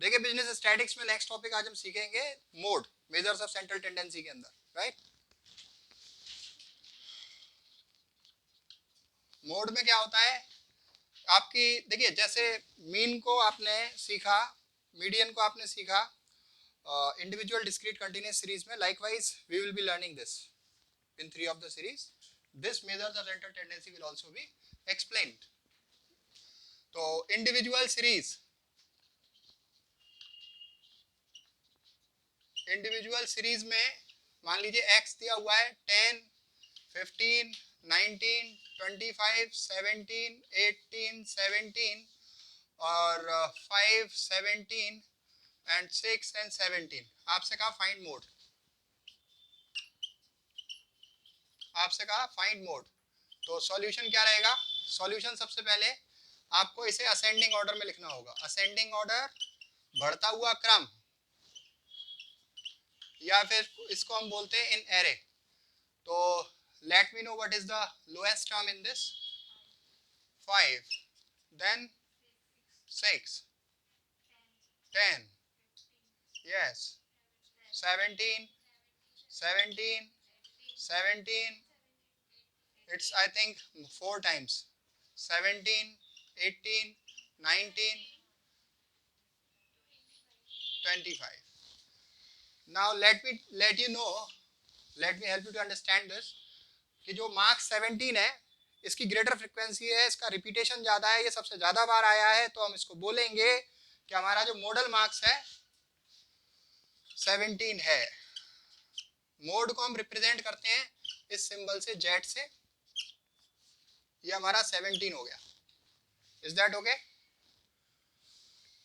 देखिए business statics में next topic आज हम सीखेंगे mode, measures of central tendency के अंदर, राइट। मोड में क्या होता है आपकी, देखिए जैसे मीन को आपने सीखा, मीडियन को आपने सीखा इंडिविजुअल डिस्क्रीट कंटिन्यूअस सीरीज में, likewise we will be learning this in 3 of the series. This measures of central tendency will also be explained. तो इंडिविजुअल सीरीज में मान लीजिए x दिया हुआ है 10, 15, 19, 25, 17, 18, 17 और 5, 17 एंड 6 एंड 17। आपसे कहा फाइंड मोड, आपसे कहा फाइंड मोड। तो सॉल्यूशन क्या रहेगा? सॉल्यूशन सबसे पहले आपको इसे असेंडिंग ऑर्डर में लिखना होगा। असेंडिंग ऑर्डर, बढ़ता हुआ क्रम, या फिर इसको हम बोलते हैं इन एरे। तो let me know what is the lowest term in this. 5, then 6, 10, yes, 17, 17, 17, it's I think 4 times, 17, 18, 19, 25. Now let me help you to understand this कि जो मार्क 17 है इसकी ग्रेटर फ्रीक्वेंसी है, इसका रिपीटेशन ज़्यादा है, ये सबसे ज़्यादा बार आया है, तो हम इसको बोलेंगे कि हमारा जो मॉडल मार्क्स है 17 है। मोड को हम रिप्रेजेंट करते हैं इस सिंबल से, जेड से। ये हमारा 17 हो गया। Is that okay?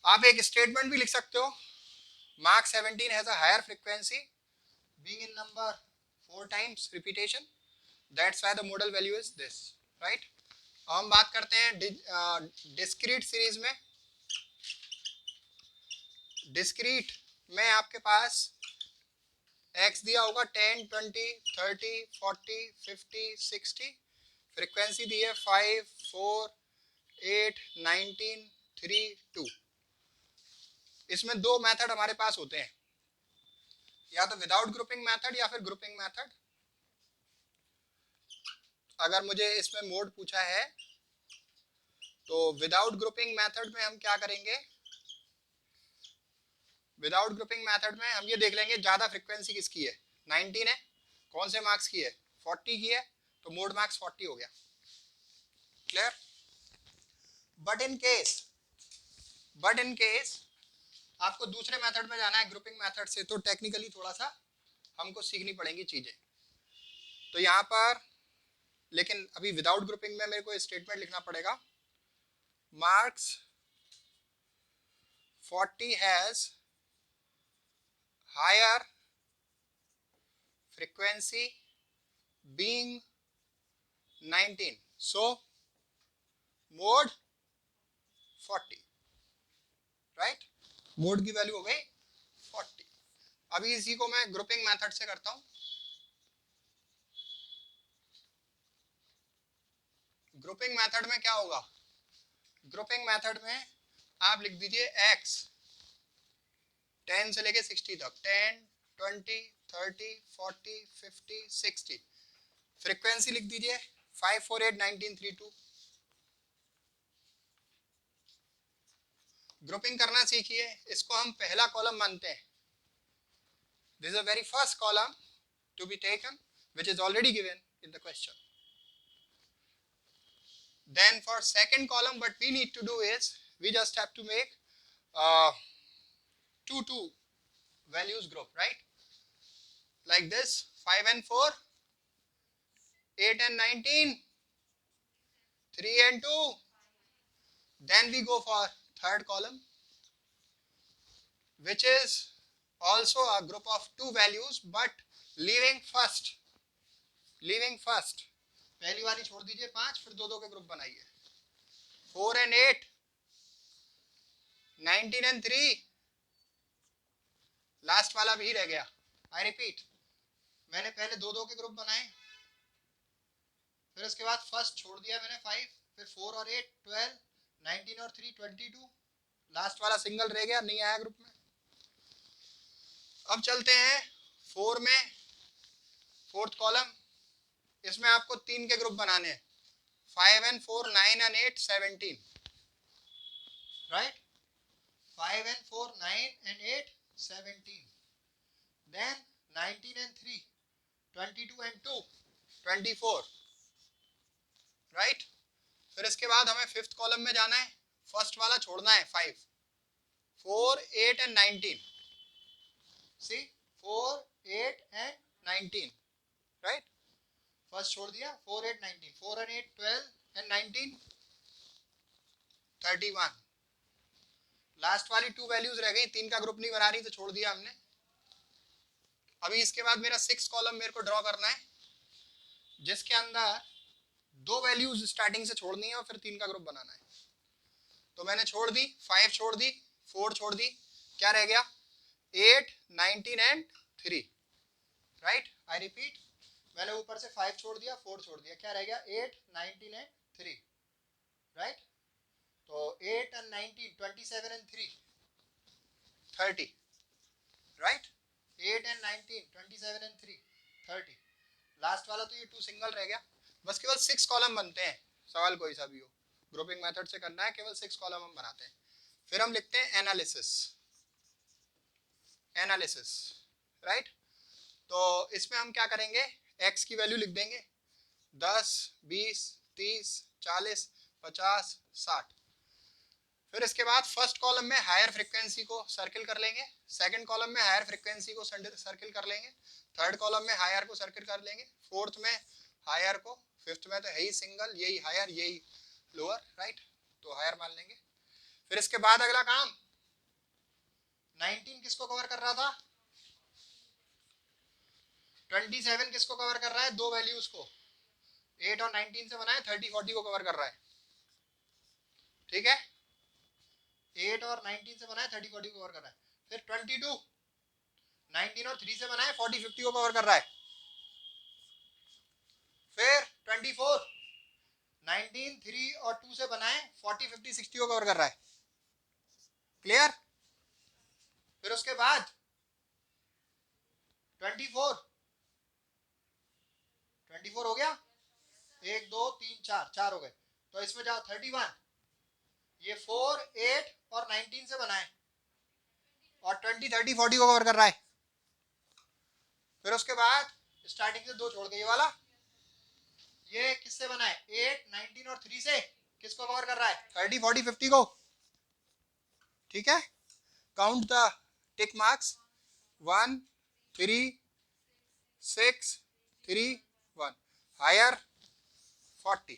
आप एक स्टेटमेंट भी लिख सकते हो, mark 17 has a higher frequency being in number 4 times repetition, that's why the modal value is this, right? हम बात करते हैं डिस्क्रीट सीरीज में। डिस्क्रीट में आपके पास x दिया होगा 10, 20, 30, 40, 50, 60, फ्रीक्वेंसी दी है 5, 4, 8, 19, 3, 2। इसमें दो मेथड हमारे पास होते हैं, या तो विदाउट ग्रुपिंग मेथड या फिर ग्रुपिंग मेथड। अगर मुझे इसमें मोड पूछा है तो विदाउट ग्रुपिंग मेथड में हम क्या करेंगे? विदाउट ग्रुपिंग मेथड में हम ये देख लेंगे ज्यादा फ्रीक्वेंसी किसकी है। 19 है, कौन से मार्क्स की है? 40 की है, तो मोड मार्क्स 40 हो गया। क्लियर? बट इन केस आपको दूसरे मेथड में जाना है, ग्रुपिंग मेथड से, तो टेक्निकली थोड़ा सा हमको सीखनी पड़ेंगी चीजें। तो यहाँ पर लेकिन अभी विदाउट ग्रुपिंग में मेरे को स्टेटमेंट लिखना पड़ेगा, marks 40 has higher frequency being 19, so mode 40, right? Mode की वैल्यू हो गई 40। अभी इसी को मैं ग्रुपिंग मेथड से करता हूं। ग्रुपिंग मेथड में क्या होगा? ग्रुपिंग मेथड में आप लिख दीजिए x 10 से लेके 60 तक, 10, 20, 30, 40, 50, 60। फ्रीक्वेंसी लिख दीजिए 5, 4, 8, 19, 3, 2। ग्रुपिंग करना सीखिए, इसको हम पहला कॉलम मानते हैं। This is a very first column to be taken which is already given in the question. Then for second column what we need to do is we just have to make 2 values group, right? Like this, 5 and 4, 8 and 19, 3 and 2. Then we go for third column which is also a group of 2 values but leaving first पहली वाली छोड़ दीजिए 5, फिर दो के group बनाइए। 4 and 8, 19 and 3, last वाला भी रह गया। आई रिपीट, मैंने पहले दो के ग्रुप बनाए, फिर उसके बाद फर्स्ट छोड़ दिया मैंने 5, फिर 4 और 8 12, 19 और 3 22, लास्ट वाला सिंगल रह गया, नहीं आया ग्रुप में। अब चलते हैं 4 में, फोर्थ कॉलम। इसमें आपको 3 के ग्रुप बनाने हैं, 5 and 4, 9 and 8, 17, right? 5 and 4, 9 and 8, 17. Then 19 and 3, 22 and 2, 24, right? फिर इसके बाद हमें फिफ्थ कॉलम में जाना है, फर्स्ट वाला छोड़ना है 5, 4, 8 and 19. See, 4, 8 and 19, right? First छोड़ दिया, 4, 8, 19, 4 and 8, 12 and 19, 31. लास्ट वाली 2 वैल्यूज रह गई, 3 का ग्रुप नहीं बना रही तो छोड़ दिया हमने। अभी इसके बाद मेरा 6 कॉलम मेरे को ड्रॉ करना है, जिसके अंदर 2 वैल्यूज स्टार्टिंग से छोड़नी है और फिर 3 का ग्रुप बनाना है। तो मैंने छोड़ दी, 5 छोड़ दी, 4 छोड़ दी, क्या रह गया? 8, 19 and 3, राइट? आई रिपीट, मैंने ऊपर से 5 छोड़ दिया, 4 छोड़ दिया, क्या रह गया? 8, 19 and 3, राइट? तो 8 and 19, 27 and 3, 30, right? 8 and 19, 27 and 3, 30. Last वाला तो ये 2 सिंगल रह गया। बस केवल 6 कॉलम बनते हैं, सवाल कोई सा भी हो, ग्रुपिंग मेथड से करना है, केवल 6 कॉलम हम बनाते हैं। फिर हम लिखते हैं एनालिसिस, एनालिसिस, राइट? तो इसमें हम क्या करेंगे, x की वैल्यू लिख देंगे, 10, 20, 30, 40, 50, 60। फिर इसके बाद फर्स्ट कॉलम में हायर फ्रीक्वेंसी को सर्किल कर लेंगे, सेकंड कॉलम में हायर फ्रीक्वेंसी को सर्किल कर लेंगे, थर्ड कॉलम में हायर को सर्किल कर लेंगे, फोर्थ में हायर को, फिफ्थ में तो है ही सिंगल, यही हायर यही लोअर, राइट? तो हायर मान लेंगे। फिर इसके बाद अगला काम, 19 किसको कवर कर रहा था? 27 किसको कवर कर रहा है? 2 वैल्यूज को, 8 और 19 से बनाए 30, 40 को कवर कर रहा है, ठीक है? 8 और 19 से बनाए 30, 40 को कवर कर रहा है। फिर 22, 19 और 3 से बनाए 40, 50 को कवर कर रहा है। फिर 24, 19, 3 और 2 से बनाए 40, 50, 60 को कवर कर रहा है। क्लियर? फिर उसके बाद 24 हो गया, 1, 2, 3, 4 हो गए। तो इसमें जाओ 31, ये 4, 8 और 19 से बनाए और 20, 30, 40 को कवर कर रहा है। फिर उसके बाद स्टार्टिंग से 2 छोड़ के ये वाला, ये किससे बना है? 8, 19 और 3 से किसको कवर कर रहा है? 30, 40, 50 को, ठीक है? Count the tick marks, 1, 3, 6, 3, 1, higher 40।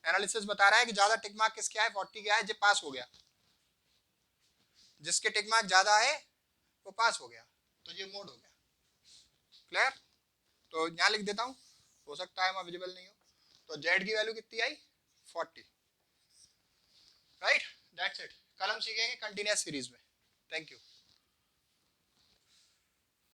Analysis बता रहा है कि ज्यादा टिक मार्क किसके आए? 40 के आए, जो पास हो गया। जिसके टिक मार्क ज्यादा है वो पास हो गया, तो ये मोड हो गया। क्लियर? तो यहाँ लिख देता हूँ, हो सकता है वहाँ विजिबल नहीं हो। तो जेड की वैल्यू कितनी आई? 40, राइट? That's it. कल हम सीखेंगे कंटिन्यूअस सीरीज में। Thank you.